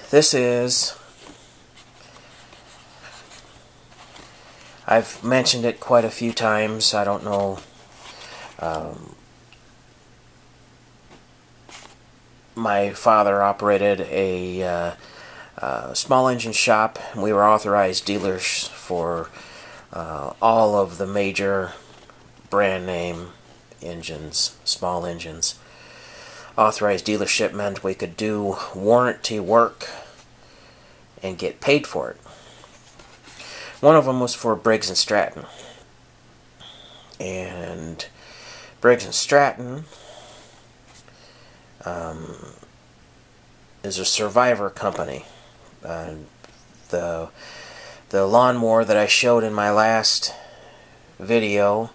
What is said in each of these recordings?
this is, I've mentioned it quite a few times. I don't know, my father operated a small engine shop. We were authorized dealers for all of the major brand name engines, small engines. Authorized dealership meant we could do warranty work and get paid for it. One of them was for Briggs and Stratton. And Briggs and Stratton is a survivor company. The lawnmower that I showed in my last video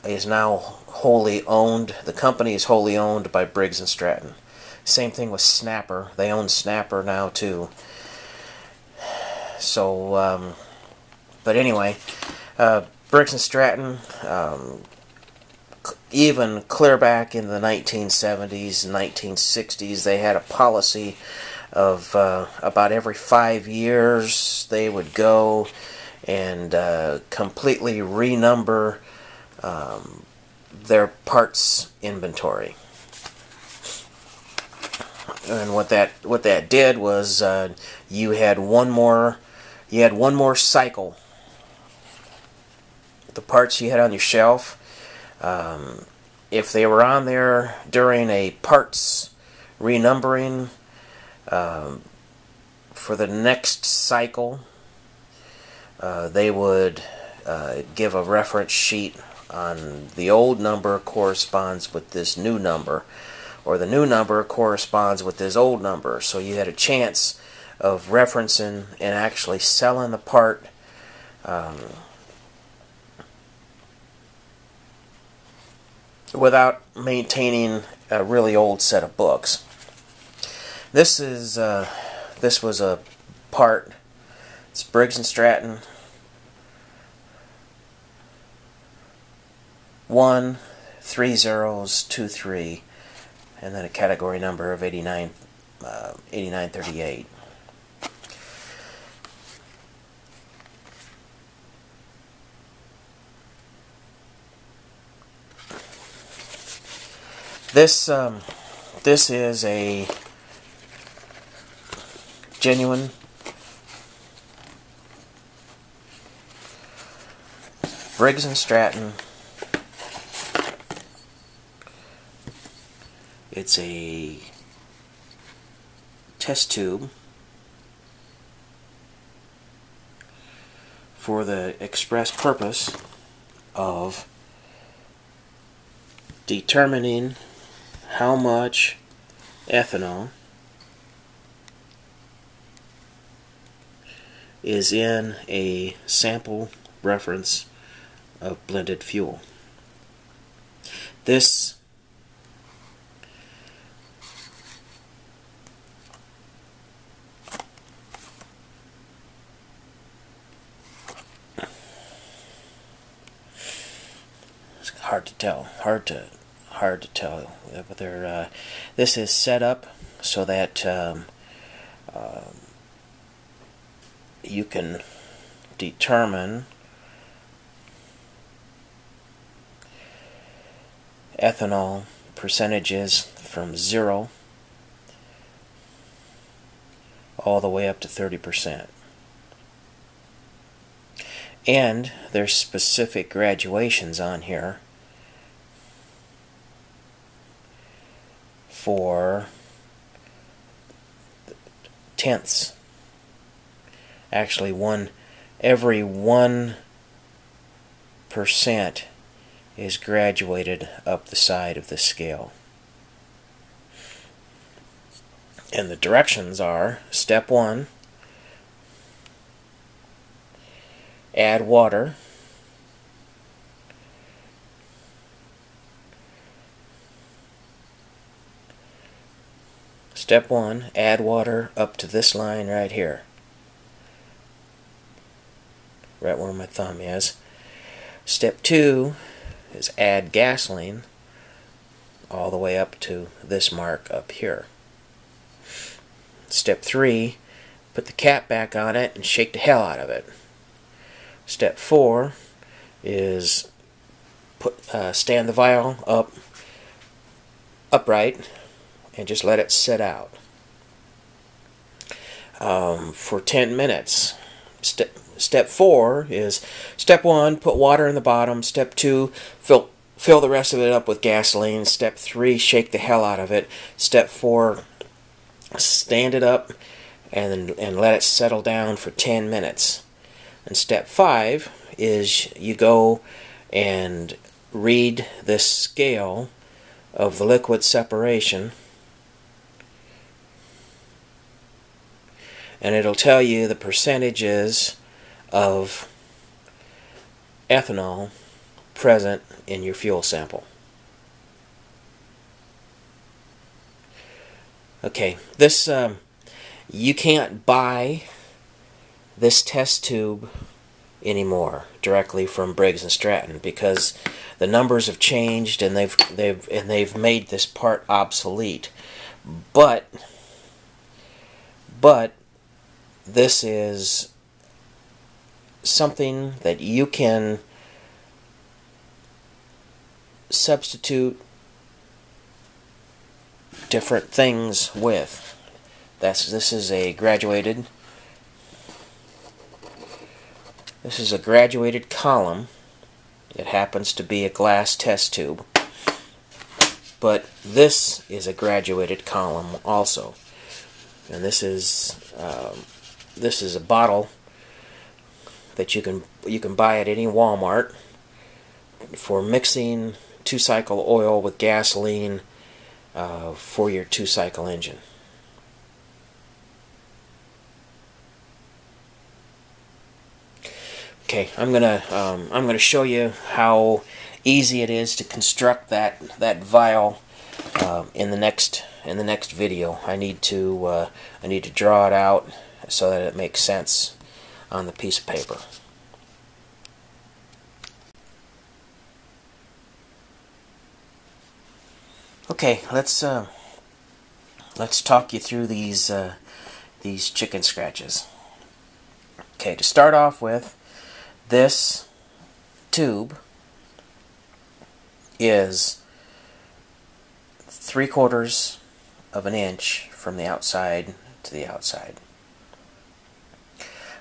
is now wholly owned. The company is wholly owned by Briggs and Stratton. Same thing with Snapper. They own Snapper now too. So, but anyway, Briggs and Stratton, even clear back in the 1970s and 1960s, they had a policy of about every 5 years they would go and completely renumber their parts inventory. And what that did was you had one more cycle. The parts you had on your shelf, if they were on there during a parts renumbering for the next cycle, they would give a reference sheet on the old number corresponds with this new number, or the new number corresponds with this old number. So you had a chance of referencing and actually selling the part without maintaining a really old set of books. This was a part. It's Briggs and Stratton 13023, and then a category number of 8938. This is a genuine Briggs and Stratton. It's a test tube for the express purpose of determining how much ethanol is in a sample reference of blended fuel. This it's hard to tell, hard to tell, but this is set up so that you can determine ethanol percentages from 0 all the way up to 30%. And there's specific graduations on here for tenths. Actually, every 1% is graduated up the side of the scale. And the directions are: step 1, add water. Step 1, add water up to this line right here, right where my thumb is. Step 2 is add gasoline all the way up to this mark up here. Step 3, put the cap back on it and shake the hell out of it. Step 4 is stand the vial upright and just let it sit out for 10 minutes. Step 4 is step 1, put water in the bottom. Step 2, fill the rest of it up with gasoline. Step 3, shake the hell out of it. Step 4, stand it up and let it settle down for 10 minutes. And step 5 is you go and read this scale of the liquid separation, and it'll tell you the percentages of ethanol present in your fuel sample. Okay, this you can't buy this test tube anymore directly from Briggs and Stratton because the numbers have changed and they've made this part obsolete. But this is something that you can substitute different things with. This is a graduated column. It happens to be a glass test tube, but this is a graduated column also. And this is a bottle that you can buy at any Walmart for mixing 2-cycle oil with gasoline for your 2-cycle engine. Okay, I'm gonna show you how easy it is to construct that vial in the next video. I need to draw it out so that it makes sense on the piece of paper. Okay, let's talk you through these chicken scratches. Okay, to start off with, this tube is 3/4 of an inch from the outside to the outside.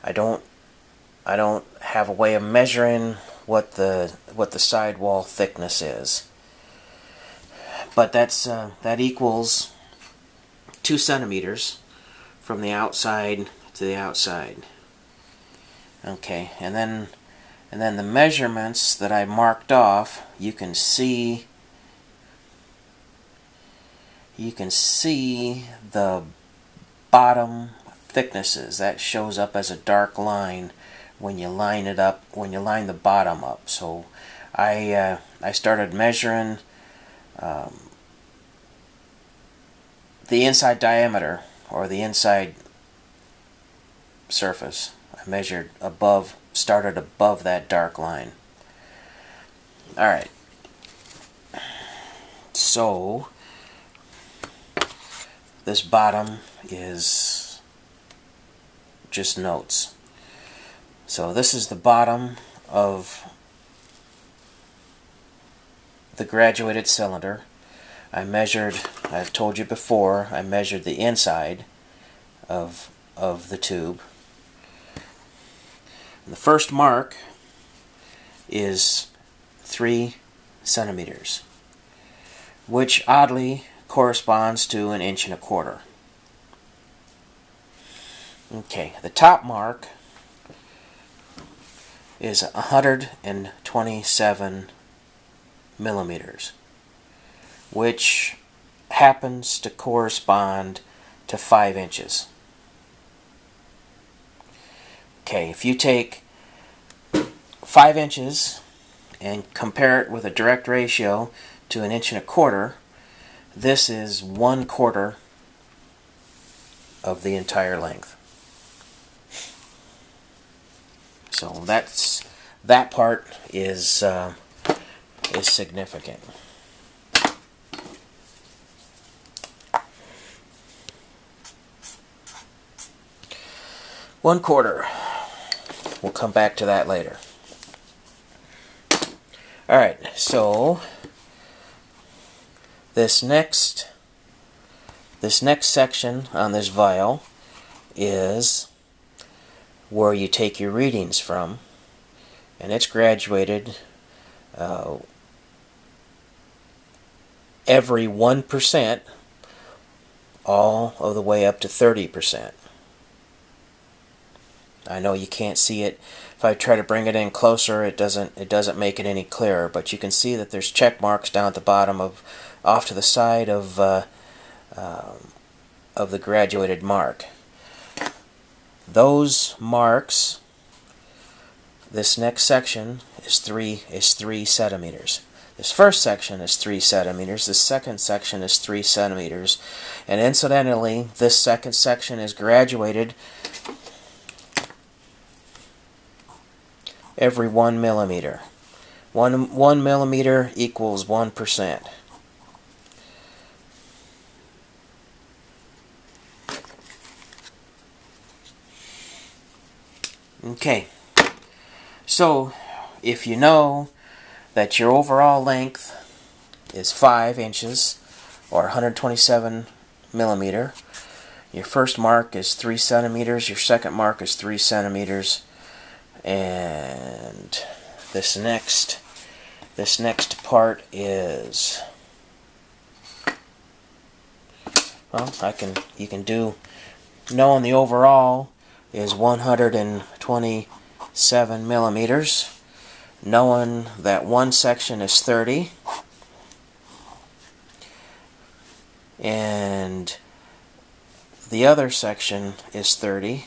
I don't have a way of measuring what the sidewall thickness is, but that equals 2 centimeters from the outside to the outside. Okay, and then the measurements that I marked off, you can see the bottom thicknesses. That shows up as a dark line when you line it up, when you line the bottom up. So I started measuring the inside diameter, or the inside surface. I measured started above that dark line. Alright, so this bottom is just notes. So this is the bottom of the graduated cylinder. I've told you before, I measured the inside of the tube. The first mark is 3 centimeters, which oddly corresponds to 1 1/4 inches. Okay, the top mark is 127 millimeters, which happens to correspond to 5 inches. Okay, if you take 5 inches and compare it with a direct ratio to 1 1/4 inches, this is 1/4 of the entire length. So that part is significant. 1/4. We'll come back to that later. Alright, so this next section on this vial is where you take your readings from, and it's graduated every 1% all of the way up to 30%. I know you can't see it. If I try to bring it in closer, it doesn't make it any clearer, but you can see that there's check marks down at the bottom off to the side of the graduated mark. Those marks, this next section is 3 centimeters. This first section is 3 centimeters. This second section is 3 centimeters. And incidentally, this second section is graduated every 1 millimeter. 1 millimeter equals 1%. Okay, so if you know that your overall length is 5 inches or 127 millimeter, your first mark is 3 centimeters, your second mark is 3 centimeters, and this next part is, well, you can do, knowing the overall is 127 millimeters, knowing that one section is 30 and the other section is 30,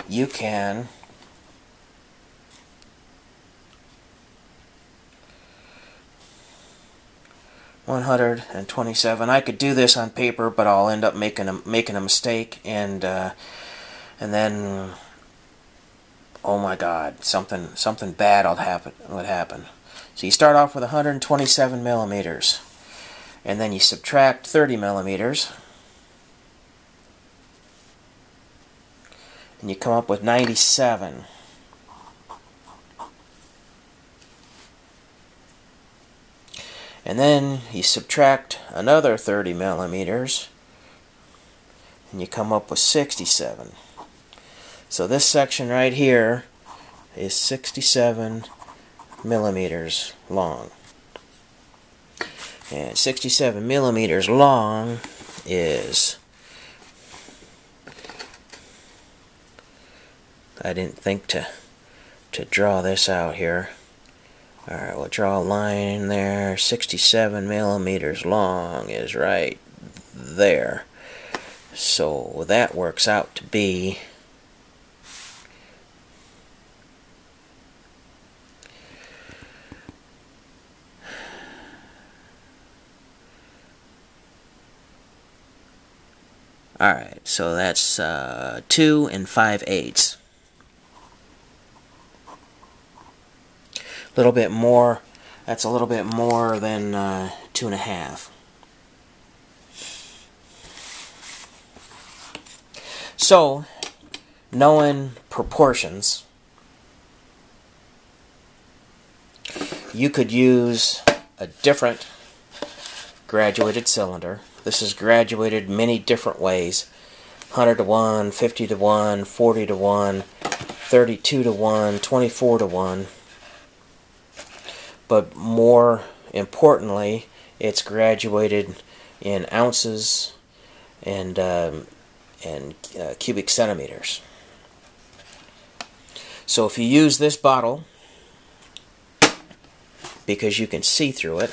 you can $127. I could do this on paper, but I'll end up making a mistake, and then, oh my God, something bad would happen. So you start off with 127 millimeters, and then you subtract 30 millimeters, and you come up with 97. And then you subtract another 30 millimeters, and you come up with 67. So this section right here is 67 millimeters long. And 67 millimeters long is, I didn't think to draw this out here. Alright, we'll draw a line in there. 67 millimeters long is right there. So that works out to be alright, so that's 2 5/8. Little bit more. That's a little bit more than 2 1/2. So, knowing proportions, you could use a different graduated cylinder. This is graduated many different ways: 100 to 1, 50 to 1, 40 to 1, 32 to 1, 24 to 1. But more importantly, it's graduated in ounces and cubic centimeters. So if you use this bottle, because you can see through it,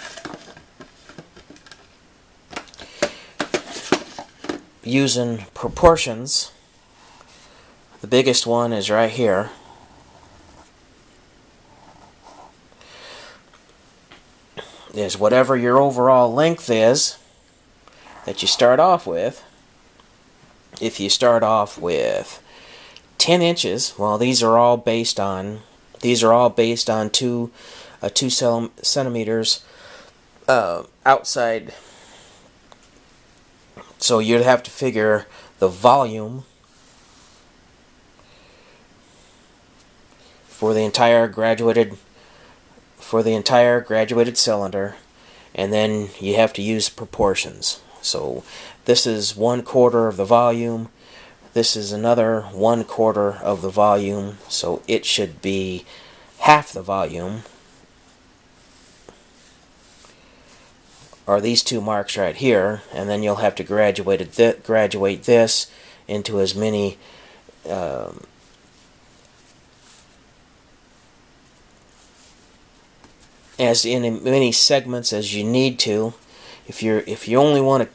using proportions, the biggest one is right here. Is whatever your overall length is that you start off with. If you start off with 10 inches, well, these are all based on 2 centimeters outside So you'd have to figure the volume for the entire graduated cylinder, and then you have to use proportions. So this is 1/4 of the volume, this is another 1/4 of the volume, so it should be half the volume, are these two marks right here, and then you'll have to graduate this into as many segments as you need to. If you only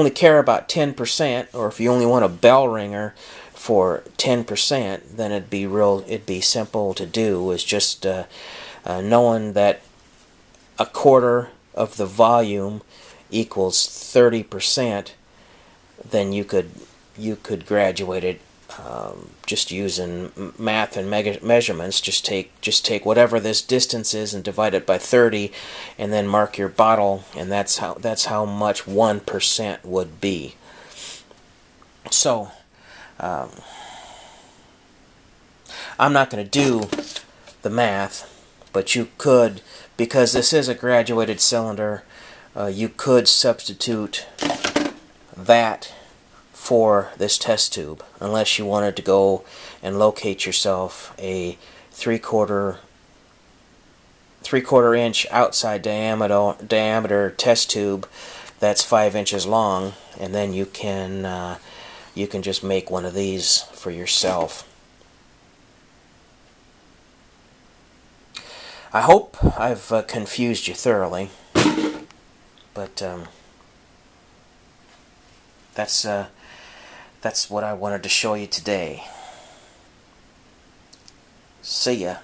care about 10%, or if you only want a bell ringer for 10%, then it'd be simple to do. Is just knowing that 1/4 of the volume equals 30%, then you could graduate it just using math and measurements. Just take whatever this distance is and divide it by 30, and then mark your bottle, and that's how much 1% would be. So I'm not going to do the math, but you could, because this is a graduated cylinder, you could substitute that for this test tube, unless you wanted to go and locate yourself a 3/4 inch outside diameter test tube that's 5 inches long, and then you can just make one of these for yourself. I hope I've confused you thoroughly, but that's what I wanted to show you today. See ya.